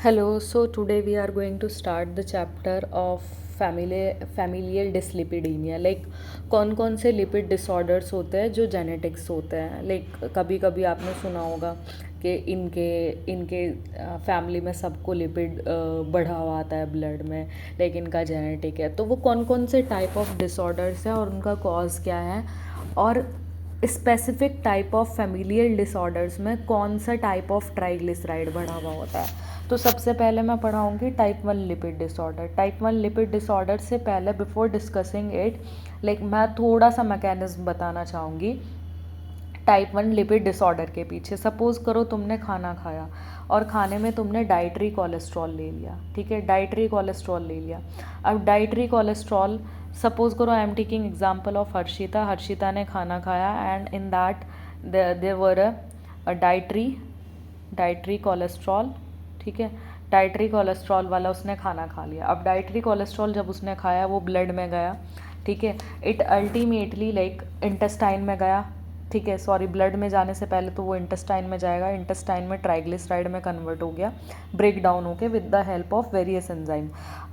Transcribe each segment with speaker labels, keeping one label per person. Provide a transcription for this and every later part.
Speaker 1: Hello, so today we are going to start the chapter of familial dyslipidemia. कौन कौन से lipid disorders होते हैं जो जेनेटिक्स होते हैं. कभी कभी आपने सुना होगा कि इनके इनके फैमिली में सबको लिपिड बढ़ा हुआ आता है ब्लड में, लेकिन इनका जेनेटिक है. तो वो कौन कौन से टाइप ऑफ डिसऑर्डर्स हैं और उनका कॉज क्या है, और specific type of familial disorders में कौन सा टाइप ऑफ ट्राइग्लिसराइड बढ़ा हुआ होता है. तो सबसे पहले मैं पढ़ाऊँगी type 1 lipid disorder. Type 1 lipid disorder से पहले बिफोर डिस्कसिंग इट मैं थोड़ा सा मैकेनिज्म बताना चाहूँगी टाइप 1 लिपिड डिसऑर्डर के पीछे. सपोज़ करो तुमने खाना खाया और खाने में तुमने डाइटरी कोलेस्ट्रॉल ले लिया. ठीक है, डाइटरी कोलेस्ट्रॉल ले लिया. अब डाइटरी कोलेस्ट्रॉल, सपोज़ करो I am taking example of Harshita. Harshita ने खाना खाया and in that there were a dietary cholesterol. ठीक है, डाइटरी कोलेस्ट्रॉल वाला उसने खाना खा लिया. अब डाइटरी कोलेस्ट्रॉल जब उसने खाया वो ब्लड में गया. ठीक है, इट अल्टीमेटली इंटेस्टाइन में गया. ठीक है, सॉरी, ब्लड में जाने से पहले तो वो इंटेस्टाइन में जाएगा. इंटेस्टाइन में ट्राइग्लिसराइड में कन्वर्ट हो गया, ब्रेक डाउन होके with the help of various enzyme.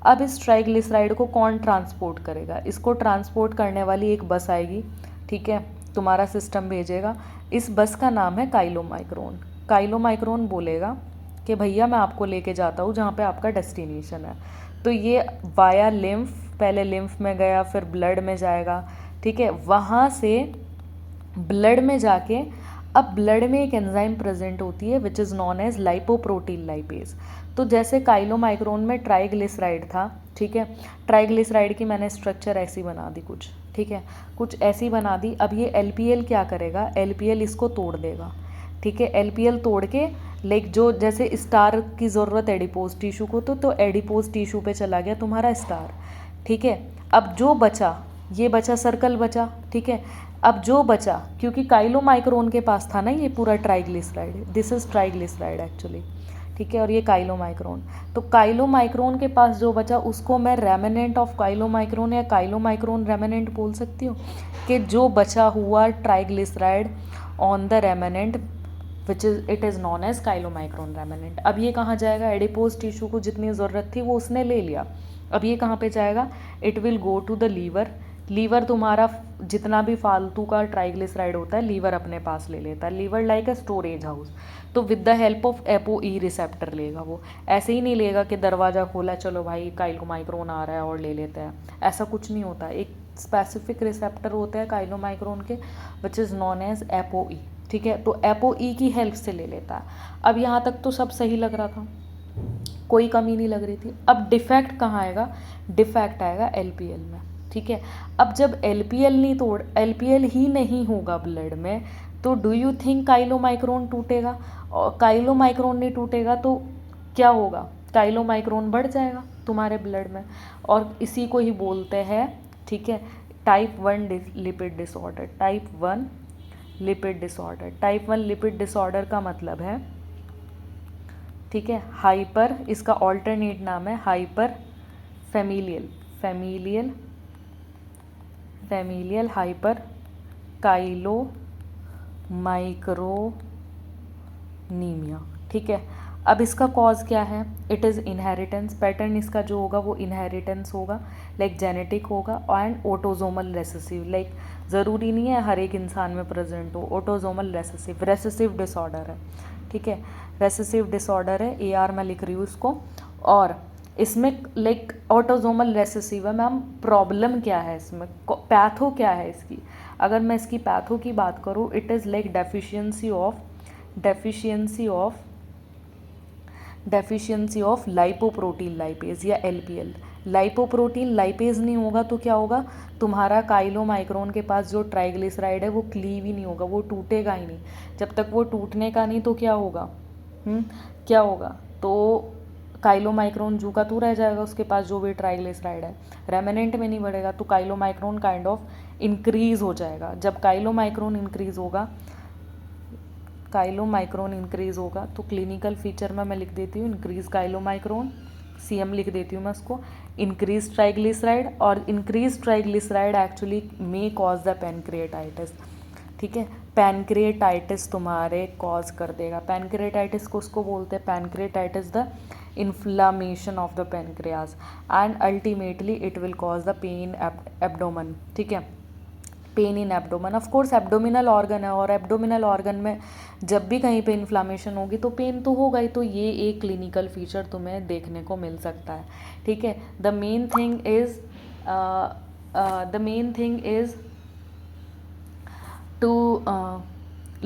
Speaker 1: अब इस ट्राइग्लिसराइड को कौन ट्रांसपोर्ट करेगा? इसको ट्रांसपोर्ट करने वाली एक बस आएगी. ठीक है, तुम्हारा सिस्टम भेजेगा. इस बस का नाम है काइलोमाइक्रोन. काइलोमाइक्रोन बोलेगा कि भैया मैं आपको लेके जाता हूँ जहाँ पे आपका डेस्टिनेशन है. तो ये वाया लिम्फ, पहले लिम्फ में गया, फिर ब्लड में जाएगा. ठीक है, वहाँ से ब्लड में जाके अब ब्लड में एक एंजाइम प्रेजेंट होती है which is known as lipoprotein lipase. तो जैसे काइलोमाइक्रोन में ट्राइग्लिसराइड था. ठीक है, ट्राइग्लिसराइड की मैंने स्ट्रक्चर ऐसी बना दी कुछ. ठीक है, कुछ ऐसी बना दी. अब ये एलपीएल क्या करेगा? एलपीएल इसको तोड़ देगा. ठीक है, एलपीएल तोड़ के जो जैसे स्टार की ज़रूरत एडिपोज टिश्यू को, तो एडिपोज टिश्यू पे चला गया तुम्हारा स्टार. ठीक है, अब जो बचा, ये बचा सर्कल बचा. ठीक है, अब जो बचा, क्योंकि काइलोमाइक्रोन के पास था ना ये पूरा triglyceride, this is triglyceride actually. ठीक है, और ये काइलोमाइक्रोन. तो काइलोमाइक्रोन के पास जो बचा उसको मैं रेमिनेंट ऑफ काइलोमाइक्रोन या काइलोमाइक्रोन रेमिनेंट बोल सकती हूँ, कि जो बचा हुआ triglyceride on the remnant which is it is known as chylomicron remnant. अब ये कहाँ जाएगा? एडिपोज टिश्यू को जितनी ज़रूरत थी वो उसने ले लिया. अब ये कहाँ पे जाएगा? It will go to the liver. Liver तुम्हारा जितना भी फालतू का ट्राइग्लिसराइड होता है लीवर अपने पास ले लेता है. Liver like a storage house. तो with the help of ApoE receptor लेगा वो. ऐसे ही नहीं लेगा कि दरवाज़ा खोला चलो भाई काइलोमाइक्रोन आ रहा है और ले लेते हैं. ऐसा कुछ नहीं होता. एक स्पेसिफिक रिसेप्टर होते हैं काइलोमाइक्रोन के विच इज़ नॉन एज एपोई. ठीक है, तो एपोई की हेल्प से ले लेता है. अब यहाँ तक तो सब सही लग रहा था, कोई कमी नहीं लग रही थी. अब डिफेक्ट कहाँ आएगा? डिफेक्ट आएगा एलपीएल में. ठीक है, अब जब एलपीएल ही नहीं होगा ब्लड में, तो डू यू थिंक काइलोमाइक्रोन टूटेगा? और काइलोमाइक्रोन नहीं टूटेगा तो क्या होगा? काइलोमाइक्रोन बढ़ जाएगा तुम्हारे ब्लड में, और इसी को ही बोलते हैं, ठीक है, type 1 lipid disorder. Type 1 lipid disorder. Type 1 lipid disorder का मतलब है, ठीक है, हाइपर, इसका ऑल्टरनेट नाम है हाइपर फैमिलियल हाइपर काइलोमाइक्रोनीमिया. ठीक है, अब इसका कॉज क्या है? It is inheritance. पैटर्न इसका जो होगा वो इनहेरिटेंस होगा, जेनेटिक होगा, एंड ऑटोजोमल रेसेसिव. ज़रूरी नहीं है हर एक इंसान में प्रेजेंट हो. ऑटोजोमल रेसेसिव डिसऑर्डर है. ठीक है, रेसेसिव डिसऑर्डर है, AR मैं लिख रही हूँ इसको. और इसमें ऑटोजोमल रेसेसिव है मैम. प्रॉब्लम क्या है इसमें? पैथो क्या है इसकी? अगर मैं इसकी पैथो की बात करूँ, it is deficiency of lipoprotein lipase या LPL. लाइपोप्रोटीन लाइपेज नहीं होगा तो क्या होगा? तुम्हारा काइलोमाइक्रोन के पास जो ट्राइग्लिसराइड है वो क्लीव ही नहीं होगा, वो टूटेगा ही नहीं. जब तक वो टूटने का नहीं तो क्या होगा? क्या होगा? तो काइलोमाइक्रोन जू का तू रह जाएगा, उसके पास जो भी ट्राइग्लिसराइड है रेमिनेंट में नहीं बढ़ेगा. तो काइलोमाइक्रोन काइंड ऑफ इंक्रीज़ हो जाएगा. जब काइलोमाइक्रोन इंक्रीज़ होगा तो क्लिनिकल फीचर में मैं लिख देती हूँ इंक्रीज काइलोमाइक्रोन, CM लिख देती हूँ मैं उसको, इंक्रीज ट्राइग्लिसराइड. और increase triglyceride actually may cause the pancreatitis. ठीक है, पैनक्रिएटाइटिस तुम्हारे कॉज कर देगा। पैनक्रिएटाइटिस को उसको बोलते हैं, pancreatitis the inflammation of the pancreas and ultimately it will cause the pain abdomen. ठीक है, pain in abdomen. Of course abdominal organ है और एब्डोमिनल ऑर्गन में जब भी कहीं पे इन्फ्लामेशन होगी तो पेन तो होगा ही। तो ये एक क्लिनिकल फीचर तुम्हें देखने को मिल सकता है। ठीक है, the main thing is to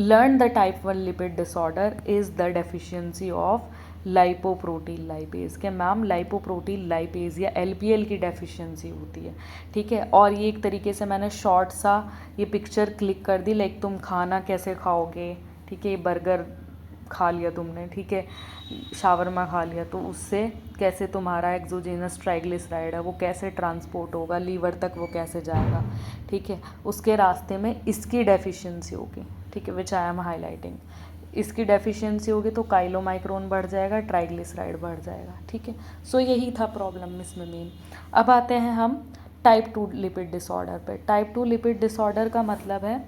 Speaker 1: learn the type 1 lipid disorder is the deficiency of lipoprotein lipase के मैम लाइपोप्रोटीन लाइपेज या एलपीएल की डेफिशिएंसी होती है। ठीक है, और ये एक तरीके से मैंने शॉर्ट सा ये पिक्चर क्लिक कर दी, लाइक तुम खाना कैसे खाओगे। ठीक है, बर्गर खा लिया तुमने, ठीक है, शावरमा खा लिया, तो उससे कैसे तुम्हारा एक्सोजेनस ट्राइग्लिसराइड है वो कैसे ट्रांसपोर्ट होगा लीवर तक, वो कैसे जाएगा। ठीक है, उसके रास्ते में इसकी डेफिशिएंसी होगी। ठीक है, विच आई एम हाईलाइटिंग, इसकी डेफिशिएंसी होगी तो काइलोमाइक्रोन बढ़ जाएगा, ट्राइग्लिसराइड बढ़ जाएगा। ठीक है, सो यही था प्रॉब्लम इसमें मेन। अब आते हैं हम टाइप 2 लिपिड डिसऑर्डर पे। टाइप 2 लिपिड डिसऑर्डर का मतलब है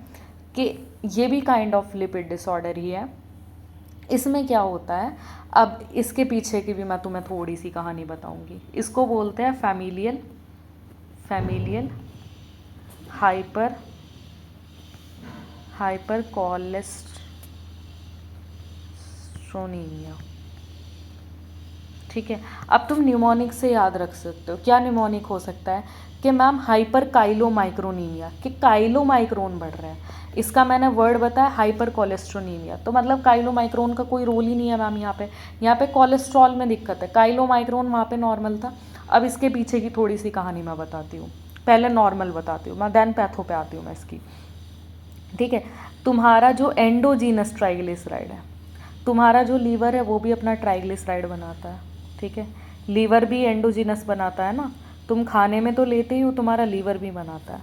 Speaker 1: कि ये भी काइंड ऑफ लिपिड डिसऑर्डर ही है। इसमें क्या होता है, अब इसके पीछे की भी मैं तुम्हें थोड़ी सी कहानी बताऊंगी। इसको बोलते हैं फैमिलियल हाइपर कोलेस्ट्रोनीमिया। ठीक है, अब तुम न्यूमोनिक से याद रख सकते हो। क्या न्यूमोनिक हो सकता है कि मैम हाइपर काइलोमाइक्रोनीमिया, कि काइलोमाइक्रोन बढ़ रहा है। इसका मैंने वर्ड बताया हाइपर कोलेस्ट्रोनीमिया, तो मतलब काइलोमाइक्रोन का कोई रोल ही नहीं है मैम यहाँ पे कोलेस्ट्रॉल में दिक्कत है, काइलोमाइक्रोन वहाँ पे नॉर्मल था। अब इसके पीछे की थोड़ी सी कहानी मैं बताती हूँ, पहले नॉर्मल बताती हूँ मैं, देन पैथो पे आती हूँ मैं इसकी। ठीक है, तुम्हारा जो एंडोजीनस ट्राइग्लिसराइड है, तुम्हारा जो लीवर है वो भी अपना ट्राइग्लिसराइड बनाता है। ठीक है, लीवर भी एंडोजीनस बनाता है ना, तुम खाने में तो लेते ही हो, तुम्हारा लीवर भी बनाता है।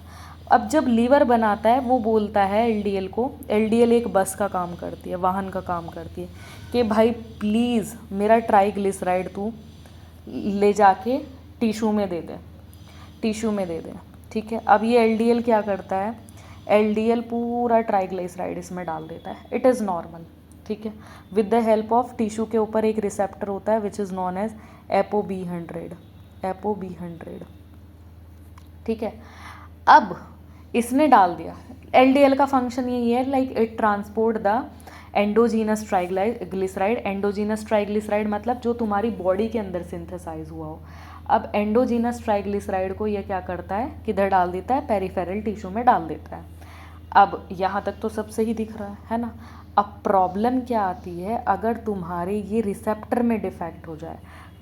Speaker 1: अब जब लीवर बनाता है वो बोलता है एलडीएल को, एलडीएल एक बस का काम करती है, वाहन का काम करती है, कि भाई प्लीज़ मेरा ट्राइग्लिसराइड तू ले जाके टिश्यू में दे दे। ठीक है, अब ये एलडीएल क्या करता है, एलडीएल पूरा ट्राइग्लिसराइड इसमें डाल देता है। It is normal. ठीक है, with the help of tissue के ऊपर एक रिसेप्टर होता है which is known as ApoB100। ठीक है, अब इसने डाल दिया। एलडीएल का फंक्शन यही है, like it transport the endogenous triglyceride. Endogenous triglyceride मतलब जो तुम्हारी बॉडी के अंदर सिंथेसाइज हुआ हो। अब एंडोजीनस ट्राइग्लिसराइड को ये क्या करता है, किधर डाल देता है, पेरिफेरल टिश्यू में डाल देता है। अब यहाँ तक तो सब सही दिख रहा है ना। अब प्रॉब्लम क्या आती है, अगर तुम्हारे ये रिसेप्टर में डिफेक्ट हो जाए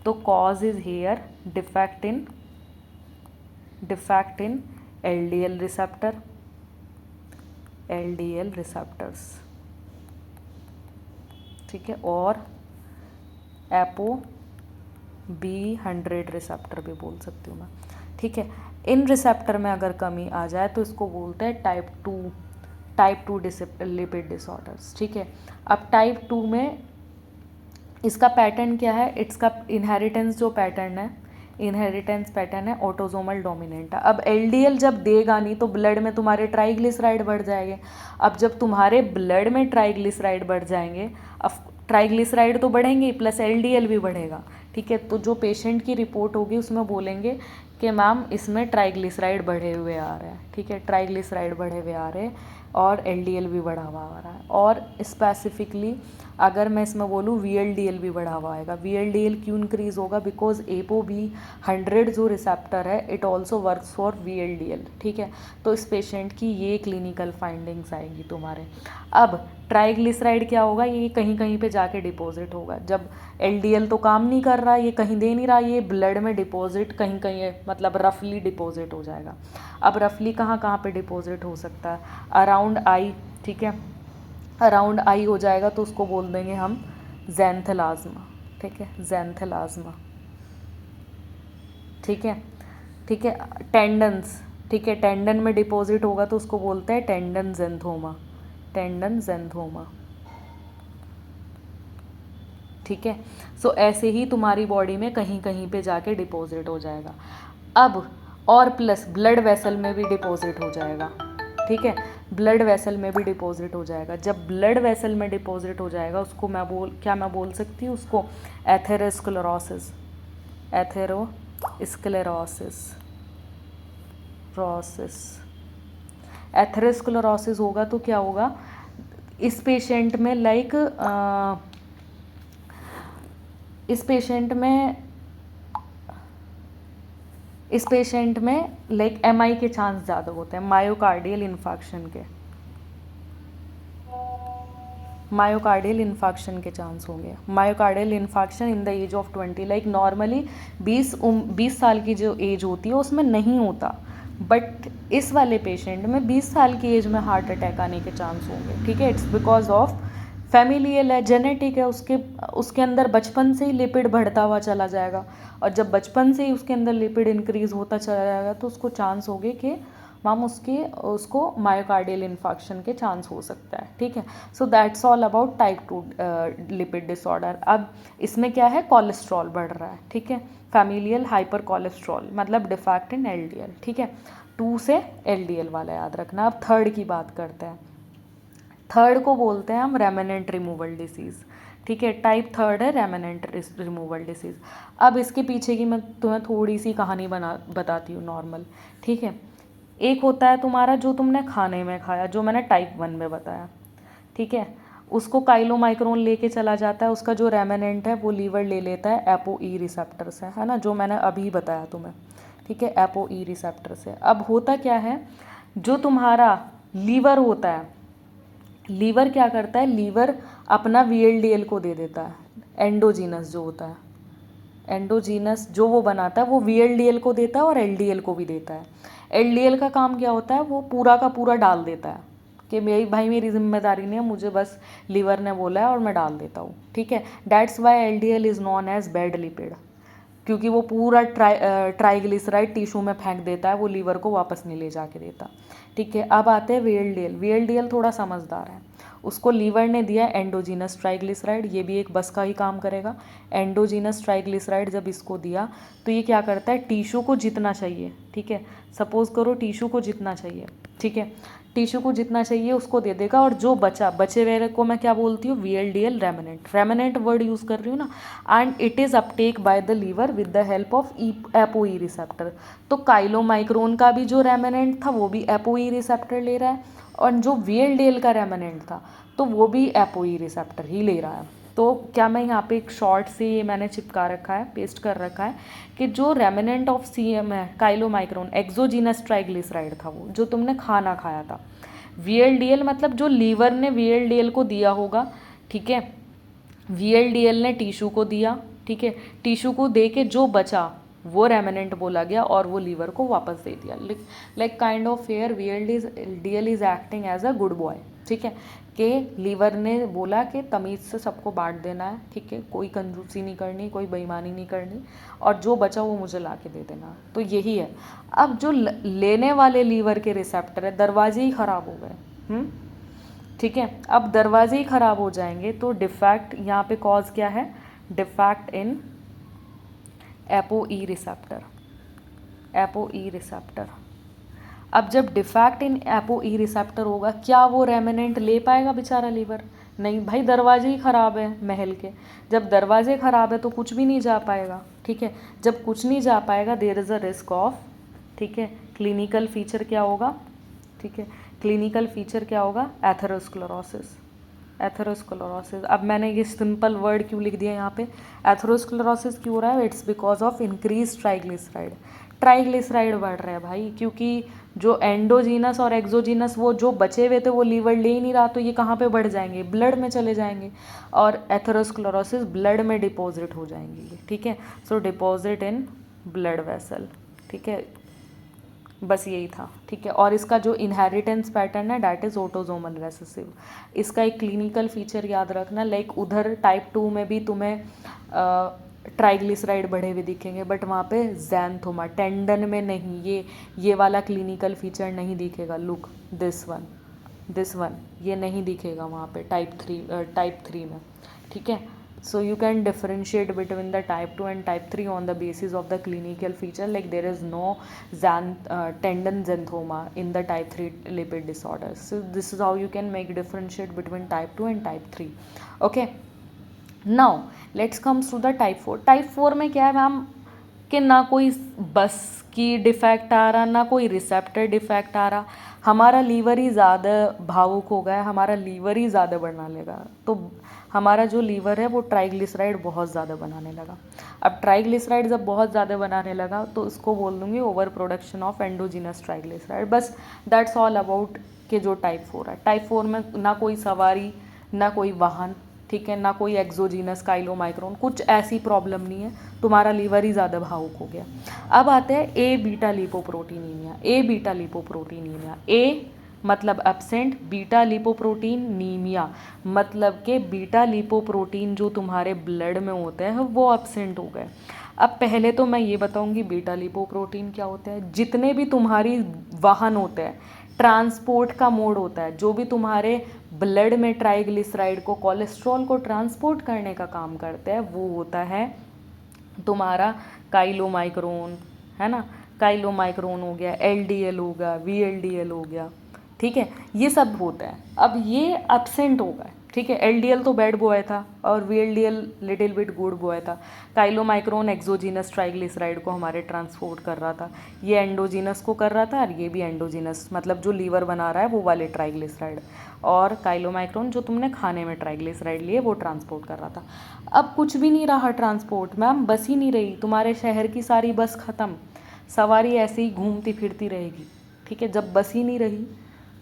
Speaker 1: तो cause is here defect in LDL receptors. ठीक है, और ApoB100 रिसेप्टर भी बोल सकती हूँ मैं। ठीक है, इन रिसेप्टर में अगर कमी आ जाए तो इसको बोलते हैं टाइप 2 लिपिड डिसऑर्डर्स। ठीक है, अब टाइप 2 में इसका पैटर्न क्या है, इसका इनहेरिटेंस जो पैटर्न है ऑटोसोमल डोमिनेंट है। अब एलडीएल जब देगा नहीं तो ब्लड में तुम्हारे ट्राइग्लिसराइड बढ़ जाएंगे। अब जब तुम्हारे ब्लड में ट्राइग्लिसराइड बढ़ जाएंगे, अब ट्राइग्लिसराइड तो बढ़ेंगे प्लस एलडीएल भी बढ़ेगा। ठीक है, तो जो पेशेंट की रिपोर्ट होगी उसमें बोलेंगे कि मैम इसमें ट्राइग्लिसराइड बढ़े हुए आ रहे हैं। ठीक है, ट्राइग्लिसराइड बढ़े हुए आ रहे हैं और एलडीएल भी बढ़ा हुआ आ रहा है। और स्पेसिफिकली अगर मैं इसमें बोलूँ वीएलडीएल भी बढ़ा हुआ आएगा। वीएलडीएल क्यों इंक्रीज़ होगा, बिकॉज ApoB100 जो रिसेप्टर है it also works for VLDL. ठीक है, तो इस पेशेंट की ये क्लिनिकल फाइंडिंग्स आएंगी तुम्हारे। अब ट्राइग्लिसराइड क्या होगा, ये कहीं कहीं पे जाके डिपॉजिट होगा। जब एलडीएल तो काम नहीं कर रहा, ये कहीं दे नहीं रहा, ये ब्लड में डिपॉजिट कहीं कहीं मतलब रफली डिपॉजिट हो जाएगा। अब रफली कहाँ पे डिपॉजिट हो सकता है, अराउंड आई। ठीक है, अराउंड आई हो जाएगा तो उसको बोल देंगे हम ज़ैंथेलाज्मा। ठीक है, ज़ैंथेलाज्मा। ठीक है, टेंडन्स। ठीक है, टेंडन में डिपॉजिट होगा तो उसको बोलते हैं टेंडन ज़ैंथोमा। ठीक है, सो ऐसे ही तुम्हारी बॉडी में कहीं कहीं पे जाके डिपॉजिट हो जाएगा। अब और प्लस ब्लड वेसल में भी डिपॉजिट हो जाएगा। ठीक है, ब्लड वेसल में भी डिपॉजिट हो जाएगा। जब ब्लड वेसल में डिपॉजिट हो जाएगा उसको मैं बोल सकती हूँ उसको एथेरोस्क्लेरोसिस, एथेरोस्क्लेरोसिस होगा तो क्या होगा इस पेशेंट में, इस पेशेंट में लाइक एमआई के चांस ज़्यादा होते हैं, मायोकार्डियल इन्फार्क्शन के चांस होंगे। Myocardial infarction in the age of 20, like normally 20 साल की जो एज होती है उसमें नहीं होता, बट इस वाले पेशेंट में 20 साल की एज में हार्ट अटैक आने के चांस होंगे। ठीक है, इट्स बिकॉज ऑफ फैमिलियल है, जेनेटिक है, उसके अंदर बचपन से ही लिपिड बढ़ता हुआ चला जाएगा, और जब बचपन से ही उसके अंदर लिपिड इंक्रीज होता चला जाएगा तो उसको चांस होंगे कि मैम उसको मायोकार्डियल इन्फार्क्शन के चांस हो सकता है। ठीक है, so that's all about type 2 lipid disorder. अब इसमें क्या है, कोलेस्ट्रॉल बढ़ रहा है। ठीक है, फैमिलियल हाइपर कोलेस्ट्रॉल मतलब डिफेक्ट इन एलडीएल। ठीक है, 2 से एलडीएल वाला याद रखना। अब थर्ड की बात करते हैं। थर्ड को बोलते हैं हम रेमिनेंट रिमूवल डिसीज़। ठीक है, टाइप थर्ड है रेमिनेंट रिमूवल डिसीज़। अब इसके पीछे की मैं तुम्हें थोड़ी सी कहानी बताती हूँ नॉर्मल। ठीक है, एक होता है तुम्हारा जो तुमने खाने में खाया, जो मैंने टाइप 1 में बताया। ठीक है, उसको काइलोमाइक्रोन लेके चला जाता है, उसका जो रेमिनेंट है वो लीवर ले लेता है एपो ई रिसेप्टर से, है ना, जो मैंने अभी बताया तुम्हें। ठीक है, एपो ई रिसेप्टर से। अब होता क्या है, जो तुम्हारा लीवर होता है, लीवर क्या करता है, लीवर अपना वीएलडीएल को दे देता है, एंडोजीनस जो होता है, एंडोजीनस जो वो बनाता है वो वीएलडीएल को देता है और एलडीएल को भी देता है। एलडीएल का काम क्या होता है, वो पूरा का पूरा डाल देता है कि मेरी जिम्मेदारी नहीं है, मुझे बस लीवर ने बोला है और मैं डाल देता हूँ। ठीक है, that's why LDL is known as bad lipid, क्योंकि वो पूरा ट्राइग्लिसराइड टिश्यू में फेंक देता है, वो लीवर को वापस नहीं ले जाके देता। ठीक है, अब आते हैं वीएलडीएल। वीएलडीएल थोड़ा समझदार है, उसको लीवर ने दिया एंडोजीनस ट्राइग्लिसराइड, ये भी एक बस का ही काम करेगा। एंडोजीनस ट्राइग्लिसराइड जब इसको दिया तो ये क्या करता है, टिश्यू को जितना चाहिए, ठीक है, सपोज करो टिश्यू को जितना चाहिए, ठीक है, टिश्यू को जितना चाहिए उसको दे देगा, और जो बचे हुए को मैं क्या बोलती हूँ, वीएलडीएल रेमिनेंट वर्ड यूज़ कर रही हूँ ना, and it is uptake by the liver with the help of apo E receptor. तो काइलोमाइक्रोन का भी जो रेमिनेंट था वो भी एपो ई रिसेप्टर ले रहा है, और जो वीएलडीएल का रेमिनेंट था तो वो भी एपो ई रिसेप्टर ही ले रहा है। तो क्या मैं यहाँ पे एक शॉर्ट से मैंने चिपका रखा है, पेस्ट कर रखा है कि जो रेमिनेंट ऑफ सीएम है काइलोमाइक्रोन, एक्सोजीनस ट्राइग्लिसराइड था, वो जो तुमने खाना खाया था। वीएलडीएल मतलब जो लीवर ने वीएलडीएल को दिया होगा, ठीक है, वीएलडीएल ने टिश्यू को दिया, ठीक है, टिश्यू को दे के जो बचा वो रेमिनेंट बोला गया और वो लीवर को वापस दे दिया। Like kind of fair VLDL is acting as a good boy. ठीक है, कि लीवर ने बोला कि तमीज़ से सबको बांट देना है, ठीक है, कोई कंजूसी नहीं करनी, कोई बेईमानी नहीं करनी, और जो बचा वो मुझे ला के दे देना। तो यही है। अब जो लेने वाले लीवर के रिसेप्टर है, दरवाजे ही ख़राब हो गए। ठीक है, अब दरवाजे ही ख़राब हो जाएंगे तो डिफेक्ट यहाँ पे कॉज क्या है, defect in apo E receptor. अब जब defect in apo E receptor होगा, क्या वो रेमिनेंट ले पाएगा बेचारा लीवर? नहीं भाई, दरवाजे ही ख़राब है महल के। जब दरवाजे ख़राब है तो कुछ भी नहीं जा पाएगा। ठीक है, जब कुछ नहीं जा पाएगा there is a risk of, ठीक है, क्लिनिकल फीचर क्या होगा, ठीक है, क्लिनिकल फीचर क्या होगा, एथेरोस्क्लेरोसिस। अब मैंने ये सिंपल वर्ड क्यों लिख दिया यहाँ पे, एथेरोस्क्लेरोसिस क्यों हो रहा है, it's because of increase triglyceride बढ़ रहा है भाई, क्योंकि जो एंडोजीनस और एक्सोजीनस वो जो बचे हुए थे वो लीवर ले ही नहीं रहा, तो ये कहाँ पे बढ़ जाएंगे, ब्लड में चले जाएंगे, और एथेरोस्क्लेरोसिस ब्लड में डिपॉजिट हो जाएंगे ये। ठीक है, सो डिपॉजिट इन ब्लड वेसल। ठीक है, बस यही था। ठीक है, और इसका जो इनहेरिटेंस पैटर्न है डैट इज़ ऑटोसोमल रेसेसिव। इसका एक क्लिनिकल फीचर याद रखना, लाइक उधर टाइप 2 में भी तुम्हें ट्राइग्लिसराइड बढ़े हुए दिखेंगे, बट वहाँ पे ज़ैंथोमा टेंडन में नहीं, ये वाला क्लिनिकल फीचर नहीं दिखेगा। लुक दिस वन ये नहीं दिखेगा वहाँ पे टाइप 3 में। ठीक है, So you can differentiate between the type 2 and type 3 on the basis of the clinical feature, like there is no tendon xanthoma in the type 3 lipid disorders. So this is how you can make differentiate between type 2 and type 3. Okay, now let's comes to the type 4. Type 4 में क्या है ma'am कि ना कोई बस की defect आ रहा, ना कोई रिसेप्टर डिफेक्ट आ रहा, हमारा लीवर ही ज़्यादा भावुक हो गया, हमारा लीवर ही ज़्यादा बढ़ने लगा, तो हमारा जो लीवर है वो ट्राइग्लिसराइड बहुत ज़्यादा बनाने लगा. अब ट्राइग्लिसराइड जब बहुत ज़्यादा बनाने लगा तो उसको बोल दूँगी over production of endogenous triglyceride. बस दैट्स ऑल अबाउट के जो टाइप 4 है. टाइप 4 में ना कोई सवारी, ना कोई वाहन, ठीक है, ना कोई एक्सोजीनस काइलोमाइक्रोन, कुछ ऐसी प्रॉब्लम नहीं है, तुम्हारा लीवर ही ज़्यादा भावुक हो गया. अब आते हैं ए बीटा लिपोप्रोटीनीमिया. ए बीटा लिपोप्रोटीनीमिया, ए मतलब एब्सेंट, बीटा लिपोप्रोटीनीमिया मतलब कि बीटा लिपोप्रोटीन जो तुम्हारे ब्लड में होते हैं वो एब्सेंट हो गए. अब पहले तो मैं ये बताऊंगी बीटा लिपोप्रोटीन क्या होता है. जितने भी तुम्हारी वाहन होते हैं, ट्रांसपोर्ट का मोड होता है, जो भी तुम्हारे ब्लड में ट्राइग्लिसराइड को, कोलेस्ट्रॉल को ट्रांसपोर्ट करने का काम करते हैं, वो होता है तुम्हारा काइलोमाइक्रोन, है ना. काइलोमाइक्रोन हो गया, एलडीएल हो गया, वीएलडीएल हो गया, ठीक है, ये सब होता है. अब ये एब्सेंट हो गए, ठीक है. एलडीएल तो बैड बॉय था और VLDL little bit good boy था. काइलोमाइक्रोन एक्सोजीनस ट्राइग्लिसराइड को हमारे ट्रांसपोर्ट कर रहा था, ये एंडोजीनस को कर रहा था, और ये भी एंडोजीनस मतलब जो लीवर बना रहा है वो वाले ट्राइग्लिसराइड, और काइलोमाइक्रोन जो तुमने खाने में ट्राइग्लिसराइड लिए वो ट्रांसपोर्ट कर रहा था. अब कुछ भी नहीं रहा ट्रांसपोर्ट, मैम बस ही नहीं रही, तुम्हारे शहर की सारी बस ख़त्म, सवारी ऐसे ही घूमती फिरती रहेगी, ठीक है. जब बस ही नहीं रही,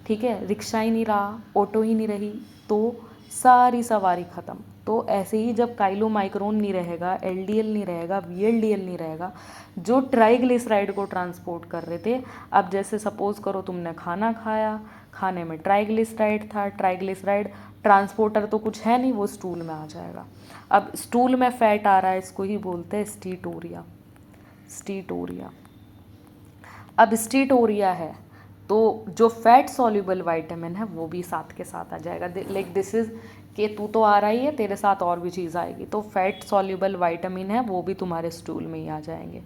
Speaker 1: ठीक है, रिक्शा ही नहीं रहा, ऑटो ही नहीं रही, तो सारी सवारी ख़त्म. तो ऐसे ही जब काइलोमाइक्रोन नहीं रहेगा, एलडीएल नहीं रहेगा, वीएलडीएल नहीं रहेगा, जो ट्राइग्लिसराइड को ट्रांसपोर्ट कर रहे थे. अब जैसे सपोज करो तुमने खाना खाया, खाने में ट्राइग्लिसराइड था, ट्राइग्लिसराइड ट्रांसपोर्टर तो कुछ है नहीं, वो स्टूल में आ जाएगा. अब स्टूल में फैट आ रहा है, इसको ही बोलते हैं स्टीटोरिया. स्टीटोरिया, अब स्टीटोरिया है तो जो फैट सॉल्युबल वाइटामिन है वो भी साथ के साथ आ जाएगा. लाइक दिस इज़ कि तू तो आ रहा ही है, तेरे साथ और भी चीज़ आएगी, तो फैट सॉल्युबल वाइटामिन है वो भी तुम्हारे स्टूल में ही आ जाएंगे.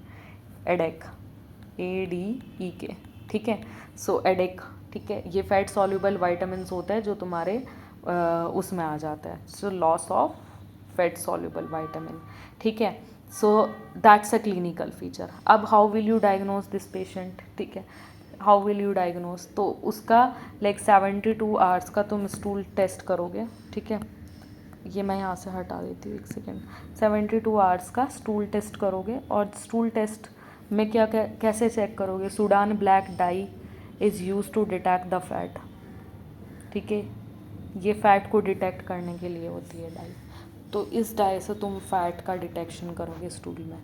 Speaker 1: एडेक, ADEK, ठीक है. सो एडेक, ठीक है, ये फैट सॉल्युबल वाइटामिन होता है जो तुम्हारे उसमें आ जाता है. So loss of fat soluble vitamin, ठीक है. So that's a clinical feature. अब how will you diagnose this patient, ठीक है, हाउ विल यू डायग्नोज, तो उसका लाइक 72 आवर्स का तुम स्टूल टेस्ट करोगे, ठीक है. ये मैं यहाँ से हटा देती हूँ, एक सेकेंड. 72 आवर्स का स्टूल टेस्ट करोगे, और स्टूल टेस्ट में क्या कैसे चेक करोगे. Sudan black dye is use to detect the fat, ठीक है, ये फैट को डिटेक्ट करने के लिए होती है डाई. तो इस डाई से तुम फैट का डिटेक्शन करोगे स्टूल में,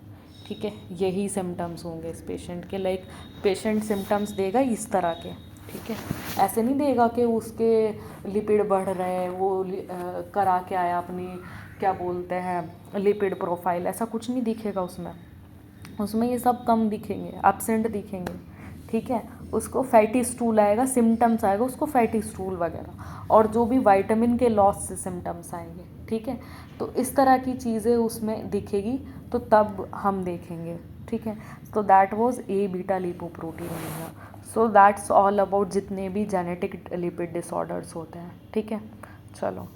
Speaker 1: ठीक है. यही सिम्टम्स होंगे इस पेशेंट के. लाइक पेशेंट सिम्टम्स देगा इस तरह के, ठीक है. ऐसे नहीं देगा कि उसके लिपिड बढ़ रहे हैं, वो करा के आया अपनी क्या बोलते हैं लिपिड प्रोफाइल, ऐसा कुछ नहीं दिखेगा उसमें. उसमें ये सब कम दिखेंगे, एब्सेंट दिखेंगे, ठीक है. उसको फैटी स्टूल आएगा, सिम्टम्स आएगा उसको फैटी स्टूल वगैरह, और जो भी विटामिन के लॉस से सिम्टम्स आएंगे, ठीक है. तो इस तरह की चीज़ें उसमें दिखेगी, तो तब हम देखेंगे, ठीक है. तो that was a beta lipoprotein. So that's all about जितने भी जेनेटिक लिपिड डिसऑर्डर्स होते हैं, ठीक है. चलो.